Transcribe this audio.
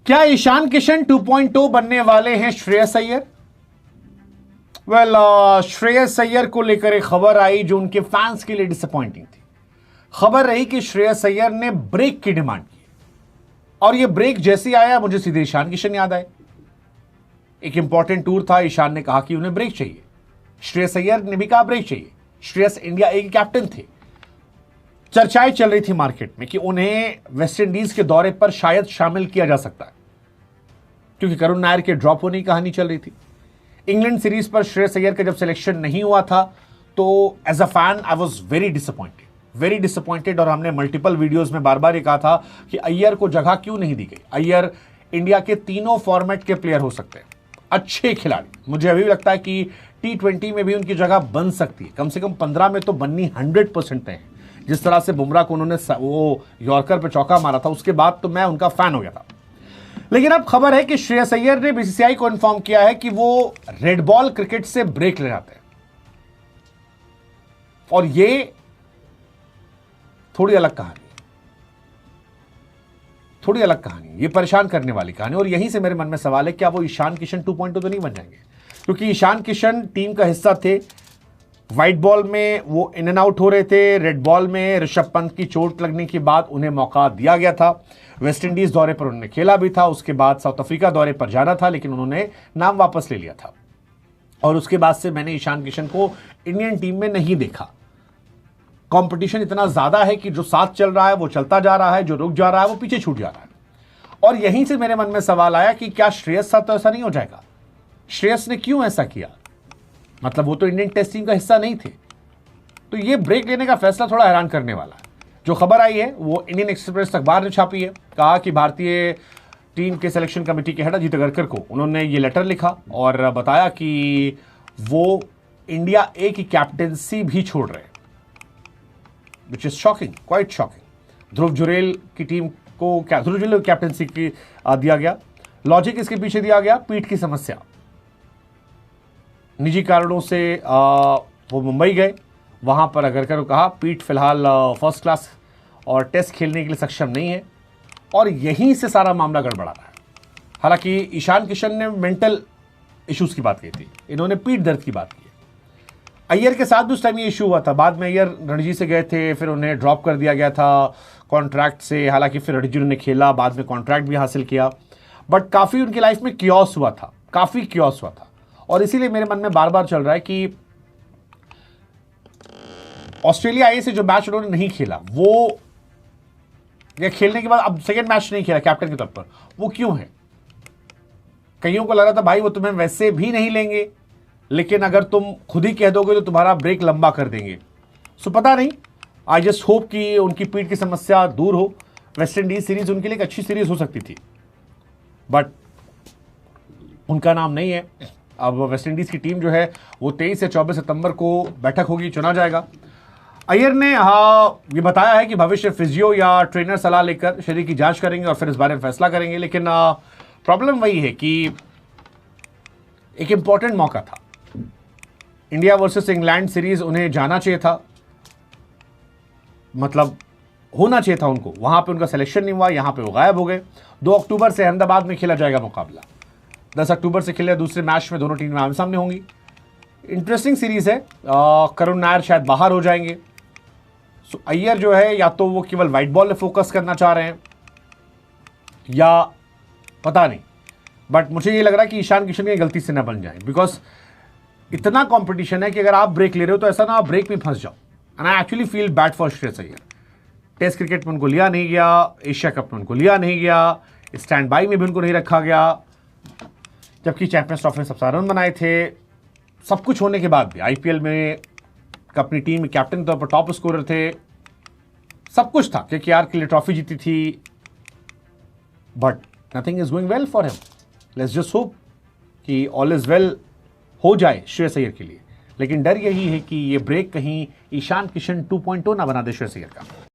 क्या ईशान किशन 2.0 बनने वाले हैं श्रेयस अय्यर? श्रेयस अय्यर को लेकर एक खबर आई जो उनके फैंस के लिए डिसअपॉइंटिंग थी। खबर रही कि श्रेयस अय्यर ने ब्रेक की डिमांड की और यह ब्रेक जैसे ही आया मुझे सीधे ईशान किशन याद आए। एक इंपॉर्टेंट टूर था, ईशान ने कहा कि उन्हें ब्रेक चाहिए, श्रेयस अय्यर ने भी कहा ब्रेक चाहिए। श्रेयस इंडिया ए के कैप्टन थे। चर्चाएं चल रही थी मार्केट में कि उन्हें वेस्ट इंडीज के दौरे पर शायद शामिल किया जा सकता है, क्योंकि करुण नायर के ड्रॉप होने की कहानी चल रही थी। इंग्लैंड सीरीज पर श्रेयस अय्यर का जब सिलेक्शन नहीं हुआ था तो as a fan I was very disappointed और हमने मल्टीपल वीडियोस में बार बार ये कहा था कि अय्यर को जगह क्यों नहीं दी गई। अय्यर इंडिया के तीनों फॉर्मेट के प्लेयर हो सकते हैं, अच्छे खिलाड़ी। मुझे अभी भी लगता है कि T20 में भी उनकी जगह बन सकती है, कम से कम 15 में तो बननी 100% है। जिस तरह से बुमराह को उन्होंने वो यॉर्कर पे चौका मारा था, उसके बाद तो मैं उनका फैन हो गया था। लेकिन अब खबर है कि श्रेयस अय्यर ने बीसीसीआई को इन्फॉर्म किया है कि वो रेड बॉल क्रिकेट से ब्रेक ले जाते हैं और ये थोड़ी अलग कहानी, ये परेशान करने वाली कहानी। और यहीं से मेरे मन में सवाल है, क्या वो ईशान किशन 2.0 तो नहीं बन जाएंगे? क्योंकि ईशान किशन टीम का हिस्सा थे। व्हाइट बॉल में वो इन एंड आउट हो रहे थे, रेड बॉल में ऋषभ पंत की चोट लगने के बाद उन्हें मौका दिया गया था। वेस्ट इंडीज दौरे पर उन्होंने खेला भी था, उसके बाद साउथ अफ्रीका दौरे पर जाना था, लेकिन उन्होंने नाम वापस ले लिया था। और उसके बाद से मैंने ईशान किशन को इंडियन टीम में नहीं देखा। कंपटीशन इतना ज्यादा है कि जो साथ चल रहा है वो चलता जा रहा है, जो रुक जा रहा है वो पीछे छूट जा रहा है। और यहीं से मेरे मन में सवाल आया कि क्या श्रेयस साथ तो ऐसा नहीं हो जाएगा? श्रेयस ने क्यों ऐसा किया? मतलब वो तो इंडियन टेस्ट टीम का हिस्सा नहीं थे। तो ये ब्रेक लेने का फैसला थोड़ा हैरान करने वाला है। जो खबर आई है वो इंडियन एक्सप्रेस अखबार ने छापी है। कहा कि भारतीय टीम के सिलेक्शन कमेटी के हेड अजीत अगरकर को उन्होंने ये लेटर लिखा और बताया कि वो इंडिया ए की कैप्टेंसी भी छोड़ रहे हैं, which is shocking, quite shocking. Dhruv Jurel की टीम को ध्रुव जुरेल को कैप्टेंसी की दिया गया। लॉजिक इसके पीछे दिया गया, पीठ की समस्या। निजी कारणों से वो मुंबई गए, वहां पर अगरकर को कहा पीठ फिलहाल फर्स्ट क्लास और टेस्ट खेलने के लिए सक्षम नहीं है, और यहीं से सारा मामला गड़बड़ा रहा है। हालांकि ईशान किशन ने मेंटल इश्यूज की बात की थी, इन्होंने पीठ दर्द की बात की है। अय्यर के साथ भी उस टाइम ये इशू हुआ था। बाद में अय्यर रणजी से गए थे, फिर उन्हें ड्रॉप कर दिया गया था कॉन्ट्रैक्ट से। हालांकि फिर रणजी ने खेला, बाद में कॉन्ट्रैक्ट भी हासिल किया, बट काफ़ी उनकी लाइफ में क्योस हुआ था, काफ़ी क्योस हुआ था। और इसीलिए मेरे मन में बार बार चल रहा है कि ऑस्ट्रेलिया ए से जो मैच उन्होंने नहीं खेला, वो या खेलने के बाद अब सेकेंड मैच नहीं खेला कैप्टन के तौर पर, वो क्यों है? कईयों को लग रहा था भाई वो तुम्हें वैसे भी नहीं लेंगे, लेकिन अगर तुम खुद ही कह दोगे तो तुम्हारा ब्रेक लंबा कर देंगे। सो पता नहीं, आई जस्ट होप कि उनकी पीठ की समस्या दूर हो। वेस्ट इंडीज सीरीज उनके लिए एक अच्छी सीरीज हो सकती थी, बट उनका नाम नहीं है। अब वेस्ट इंडीज की टीम जो है वो 23 से 24 सितंबर को बैठक होगी, चुना जाएगा। अय्यर ने ये बताया है कि भविष्य फिजियो या ट्रेनर सलाह लेकर शरीर की जांच करेंगे और फिर इस बारे में फैसला करेंगे। लेकिन प्रॉब्लम वही है कि एक इंपॉर्टेंट मौका था, इंडिया वर्सेस इंग्लैंड सीरीज, उन्हें जाना चाहिए था, मतलब होना चाहिए था उनको। वहां पे उनका सिलेक्शन नहीं हुआ, यहां पे वो गायब हो गए। 2 अक्टूबर से अहमदाबाद में खेला जाएगा मुकाबला, 10 अक्टूबर से खेले दूसरे मैच में दोनों टीमें आमने सामने होंगी। इंटरेस्टिंग सीरीज है। करुण नायर शायद बाहर हो जाएंगे। सो अय्यर जो है या तो वो केवल व्हाइट बॉल में फोकस करना चाह रहे हैं या पता नहीं, बट मुझे ये लग रहा है कि ईशान किशन की गलती से ना बन जाए, बिकॉज इतना कंपटीशन है कि अगर आप ब्रेक ले रहे हो तो ऐसा ना आप ब्रेक में फंस जाओ। And I actually feel bad for Shreyas Iyer. Test cricket में उनको लिया नहीं गया, एशिया कप में उनको लिया नहीं गया, स्टैंड बाई में भी उनको नहीं रखा गया, जबकि चैंपियंस ट्रॉफी में सबसे रन बनाए थे। सब कुछ होने के बाद भी आईपीएल में अपनी टीम में कैप्टन के तौर पर टॉप स्कोरर थे, सब कुछ था, केकेआर के लिए ट्रॉफी जीती थी, but nothing is going well for him. Let's just hope कि ऑल इज वेल हो जाए श्रेयस अय्यर के लिए। लेकिन डर यही है कि ये ब्रेक कहीं ईशान किशन 2.0 ना बना दे श्रेयस अय्यर का।